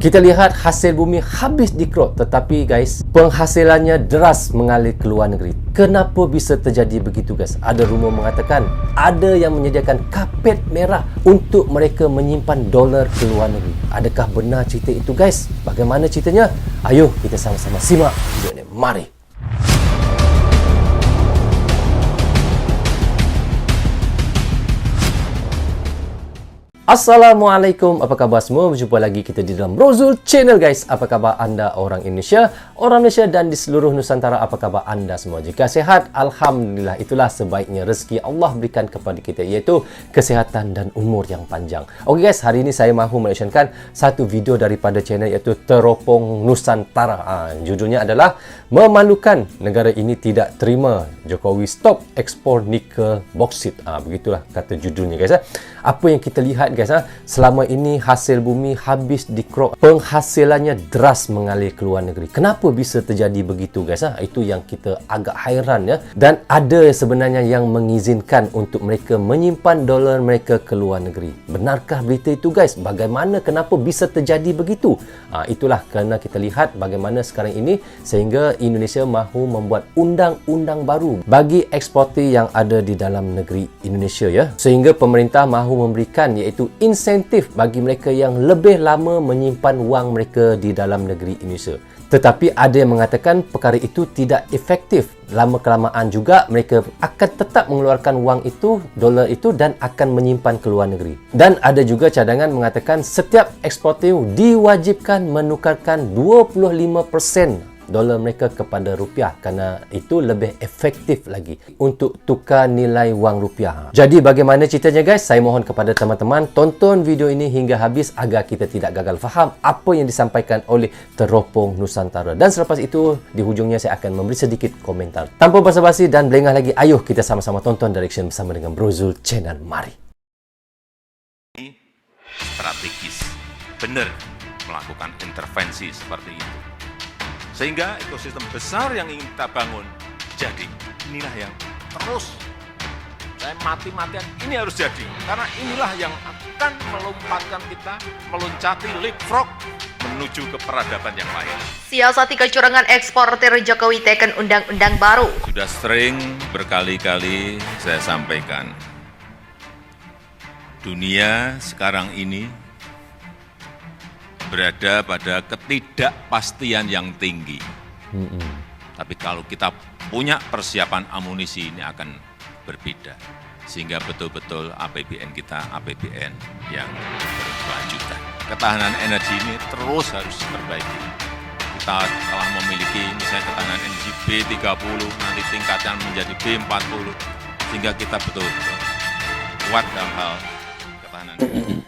Kita lihat hasil bumi habis dikerok, tetapi guys, penghasilannya deras mengalir ke luar negeri. Kenapa bisa terjadi begitu guys? Ada rumor mengatakan ada yang menyediakan kapet merah untuk mereka menyimpan dolar ke luar negeri. Adakah benar cerita itu guys? Bagaimana ceritanya? Ayo kita sama-sama simak video ini. Mari. Assalamualaikum, apa khabar semua? Berjumpa lagi kita di dalam Rozul Channel guys. Apa khabar anda orang Indonesia, dan di seluruh Nusantara? Apa khabar anda semua? Jika sehat, Alhamdulillah, itulah sebaiknya rezeki Allah berikan kepada kita, iaitu kesihatan dan umur yang panjang. Okey guys, hari ini saya mahu menyaksikan satu video daripada channel iaitu Teropong Nusantara. Judulnya adalah Memalukan Negara Ini Tidak Terima Jokowi Stop Ekspor Nikel Boksit. Begitulah kata judulnya guys. Apa yang kita lihat guys, selama ini hasil bumi habis dikerok, penghasilannya deras mengalir ke luar negeri. Kenapa bisa terjadi begitu guys? Itu yang kita agak hairan ya. Dan ada sebenarnya yang mengizinkan untuk mereka menyimpan dolar mereka ke luar negeri. Benarkah berita itu guys? Bagaimana, kenapa bisa terjadi begitu? Itulah kerana kita lihat bagaimana sekarang ini sehingga Indonesia mahu membuat undang-undang baru bagi eksportir yang ada di dalam negeri Indonesia ya. Sehingga pemerintah mahu memberikan iaitu insentif bagi mereka yang lebih lama menyimpan wang mereka di dalam negeri Indonesia. Tetapi ada yang mengatakan perkara itu tidak efektif. Lama-kelamaan juga mereka akan tetap mengeluarkan wang itu, dolar itu, dan akan menyimpan ke luar negeri. Dan ada juga cadangan mengatakan setiap eksportir diwajibkan menukarkan 25% dolar mereka kepada rupiah kerana itu lebih efektif lagi untuk tukar nilai wang rupiah. Jadi bagaimana ceritanya guys? Saya mohon kepada teman-teman tonton video ini hingga habis agar kita tidak gagal faham apa yang disampaikan oleh Teropong Nusantara. Dan selepas itu di hujungnya saya akan memberi sedikit komentar. Tanpa basa-basi dan berlengah lagi, ayo kita sama-sama tonton Direction bersama dengan Rozul Channel. Mari. Strategis, benar melakukan intervensi seperti itu. Sehingga ekosistem besar yang ingin kita bangun jadi. Inilah yang terus saya mati-matian ini harus jadi. Karena inilah yang akan melompatkan kita, meloncati leapfrog menuju ke peradaban yang lain. Siasati kecurangan eksportir Jokowi teken undang-undang baru. Sudah sering berkali-kali saya sampaikan, dunia sekarang ini berada pada ketidakpastian yang tinggi. Tapi kalau kita punya persiapan amunisi, ini akan berbeda. Sehingga betul-betul APBN kita APBN yang berkelanjutan. Ketahanan energi ini terus harus diperbaiki. Kita telah memiliki misalnya ketahanan energi B30, nanti tingkatkan menjadi B40. Sehingga kita betul-betul kuat dalam hal ketahanan energi.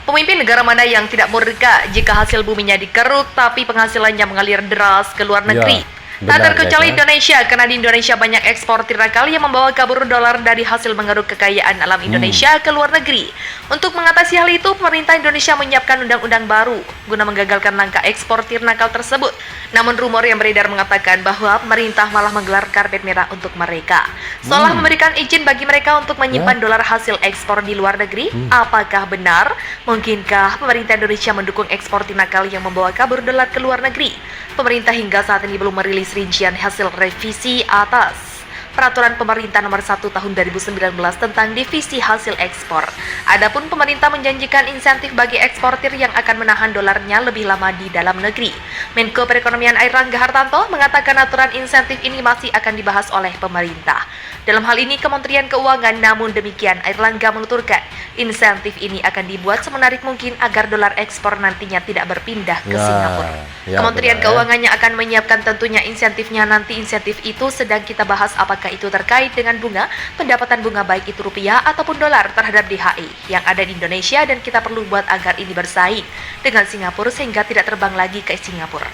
Pemimpin negara mana yang tidak murka jika hasil buminya dikeruk tapi penghasilannya mengalir deras ke luar negeri? Tak terkecuali Indonesia, karena di Indonesia banyak eksportir nakal yang membawa kabur dolar dari hasil mengeruk kekayaan alam Indonesia ke luar negeri. Untuk mengatasi hal itu, pemerintah Indonesia menyiapkan undang-undang baru guna menggagalkan langkah eksportir nakal tersebut. Namun rumor yang beredar mengatakan bahwa pemerintah malah menggelar karpet merah untuk mereka, seolah memberikan izin bagi mereka untuk menyimpan dolar hasil ekspor di luar negeri. Apakah benar? Mungkinkah pemerintah Indonesia mendukung eksportir nakal yang membawa kabur dolar ke luar negeri? Pemerintah hingga saat ini belum merilis rincian hasil revisi atas Peraturan Pemerintah Nomor 1 Tahun 2019 tentang divisi hasil ekspor. Adapun pemerintah menjanjikan insentif bagi eksportir yang akan menahan dolarnya lebih lama di dalam negeri. Menko Perekonomian Airlangga Hartarto mengatakan aturan insentif ini masih akan dibahas oleh pemerintah. Dalam hal ini Kementerian Keuangan, namun demikian Airlangga menuturkan insentif ini akan dibuat semenarik mungkin agar dolar ekspor nantinya tidak berpindah ke Singapura. Kementerian Keuangannya akan menyiapkan tentunya insentifnya. Nanti insentif itu sedang kita bahas apakah itu terkait dengan bunga, pendapatan bunga baik itu rupiah ataupun dolar terhadap DHI yang ada di Indonesia, dan kita perlu buat agar ini bersaing dengan Singapura sehingga tidak terbang lagi ke Singapura.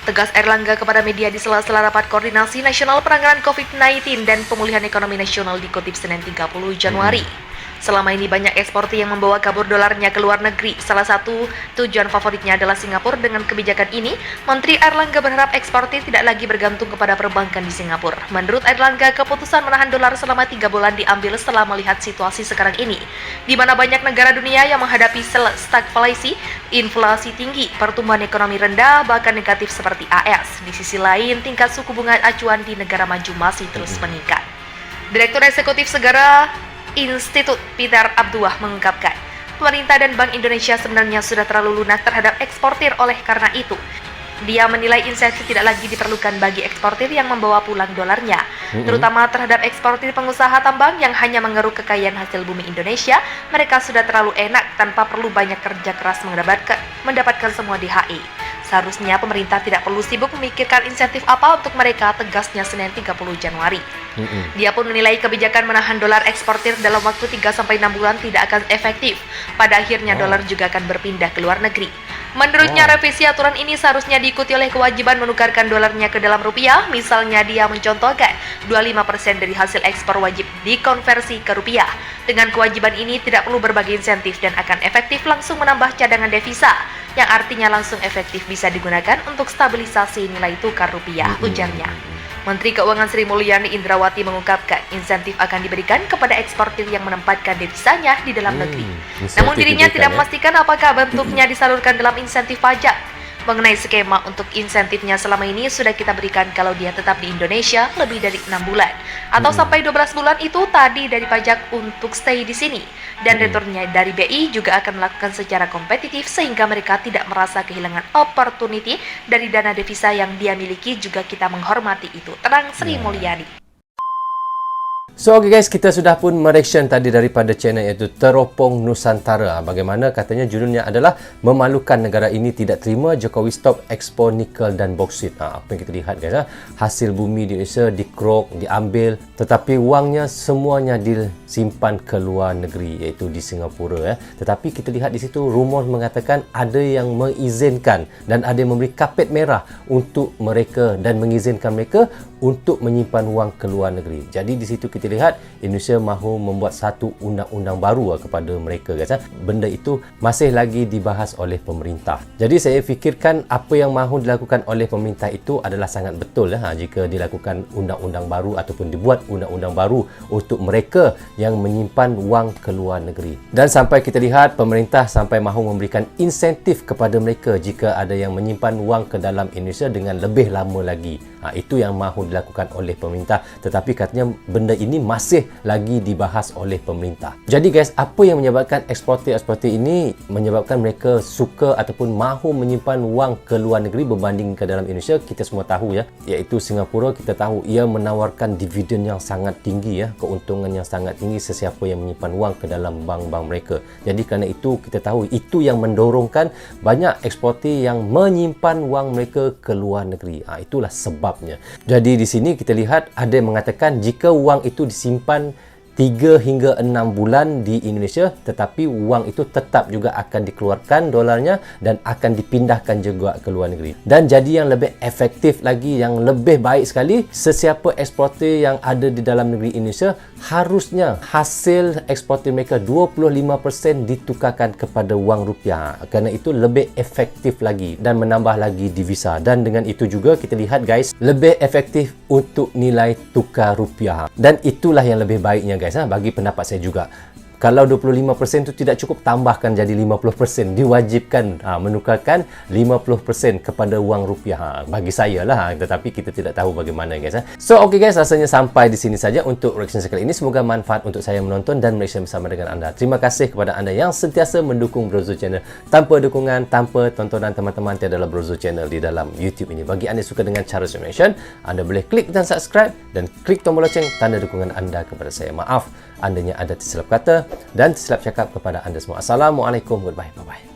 Tegas Airlangga kepada media di sela-sela rapat koordinasi nasional penanganan COVID-19 dan pemulihan ekonomi nasional dikutip Senin 30 Januari. Selama ini banyak eksportir yang membawa kabur dolarnya ke luar negeri. Salah satu tujuan favoritnya adalah Singapura. Dengan kebijakan ini, Menteri Airlangga berharap eksportir tidak lagi bergantung kepada perbankan di Singapura. Menurut Airlangga, keputusan menahan dolar selama 3 bulan diambil setelah melihat situasi sekarang ini, di mana banyak negara dunia yang menghadapi stagflasi, inflasi tinggi, pertumbuhan ekonomi rendah, bahkan negatif seperti AS. Di sisi lain, tingkat suku bunga acuan di negara maju masih terus meningkat. Direktur Eksekutif Segara Institut Peter Abduah mengungkapkan, pemerintah dan Bank Indonesia sebenarnya sudah terlalu lunak terhadap eksportir. Oleh karena itu, dia menilai insentif tidak lagi diperlukan bagi eksportir yang membawa pulang dolarnya, terutama terhadap eksportir pengusaha tambang yang hanya mengeruk kekayaan hasil bumi Indonesia. Mereka sudah terlalu enak tanpa perlu banyak kerja keras mendapatkan semua DHI. Seharusnya pemerintah tidak perlu sibuk memikirkan insentif apa untuk mereka, tegasnya Senin 30 Januari. Dia pun menilai kebijakan menahan dolar eksportir dalam waktu 3-6 bulan tidak akan efektif. Pada akhirnya dolar juga akan berpindah ke luar negeri. Menurutnya, revisi aturan ini seharusnya diikuti oleh kewajiban menukarkan dolarnya ke dalam rupiah. Misalnya, dia mencontohkan 25% dari hasil ekspor wajib dikonversi ke rupiah. Dengan kewajiban ini tidak perlu berbagai insentif dan akan efektif langsung menambah cadangan devisa, yang artinya langsung efektif bisa digunakan untuk stabilisasi nilai tukar rupiah, ujarnya. Menteri Keuangan Sri Mulyani Indrawati mengungkapkan insentif akan diberikan kepada eksportir yang menempatkan devisanya di dalam negeri. Namun dirinya tidak memastikan apakah bentuknya disalurkan dalam insentif pajak. Mengenai skema untuk insentifnya selama ini sudah kita berikan kalau dia tetap di Indonesia lebih dari 6 bulan atau sampai 12 bulan itu tadi dari pajak untuk stay di sini, dan returnnya dari BI juga akan melakukan secara kompetitif sehingga mereka tidak merasa kehilangan opportunity dari dana devisa yang dia miliki. Juga kita menghormati itu, terang Sri Mulyani. So, okay guys, kita sudah pun mereaction tadi daripada channel iaitu Teropong Nusantara. Bagaimana katanya judulnya adalah memalukan negara ini tidak terima Jokowi stop ekspor nikel dan boksit. Apa yang kita lihat guys, hasil bumi di Indonesia dikerok, diambil, tetapi wangnya semuanya disimpan ke luar negeri iaitu di Singapura. Tetapi kita lihat di situ rumor mengatakan ada yang mengizinkan dan ada yang memberi kapet merah untuk mereka dan mengizinkan mereka untuk menyimpan wang ke luar negeri. Jadi di situ kita lihat Indonesia mahu membuat satu undang-undang baru kepada mereka guys. Benda itu masih lagi dibahas oleh pemerintah. Jadi saya fikirkan apa yang mahu dilakukan oleh pemerintah itu adalah sangat betul jika dilakukan undang-undang baru ataupun dibuat undang-undang baru untuk mereka yang menyimpan wang ke luar negeri. Dan sampai kita lihat pemerintah sampai mahu memberikan insentif kepada mereka jika ada yang menyimpan wang ke dalam Indonesia dengan lebih lama lagi. Itu yang mahu dilakukan oleh pemerintah, tetapi katanya benda ini masih lagi dibahas oleh pemerintah. Jadi guys, apa yang menyebabkan eksportir ini menyebabkan mereka suka ataupun mahu menyimpan wang ke luar negeri berbanding ke dalam Indonesia? Kita semua tahu iaitu Singapura. Kita tahu ia menawarkan dividen yang sangat tinggi, keuntungan yang sangat tinggi sesiapa yang menyimpan wang ke dalam bank-bank mereka. Jadi kerana itu kita tahu itu yang mendorongkan banyak eksportir yang menyimpan wang mereka ke luar negeri. Itulah sebab. Jadi di sini kita lihat ada yang mengatakan jika wang itu disimpan 3 hingga 6 bulan di Indonesia, tetapi wang itu tetap juga akan dikeluarkan dolarnya dan akan dipindahkan juga ke luar negeri. Dan jadi yang lebih efektif lagi, yang lebih baik sekali, sesiapa eksportir yang ada di dalam negeri Indonesia harusnya hasil eksportir mereka 25% ditukarkan kepada wang rupiah. Kerana itu lebih efektif lagi dan menambah lagi divisa. Dan dengan itu juga kita lihat guys, lebih efektif untuk nilai tukar rupiah. Dan itulah yang lebih baiknya guys, bagi pendapat saya juga. Kalau 25% itu tidak cukup, tambahkan jadi 50%. Diwajibkan menukarkan 50% kepada wang rupiah. Bagi saya lah, tetapi kita tidak tahu bagaimana guys. So okay guys, rasanya sampai di sini saja untuk reaction sekali ini. Semoga manfaat untuk saya menonton dan reaction bersama dengan anda. Terima kasih kepada anda yang sentiasa mendukung Brozo Channel. Tanpa dukungan, tanpa tontonan teman-teman, tiadalah Brozo Channel di dalam YouTube ini. Bagi anda yang suka dengan cara reaction, anda boleh klik dan subscribe dan klik tombol loceng tanda dukungan anda kepada saya. Maaf andanya ada tersilap kata dan tersilap cakap kepada anda semua. Assalamualaikum, goodbye, bye-bye.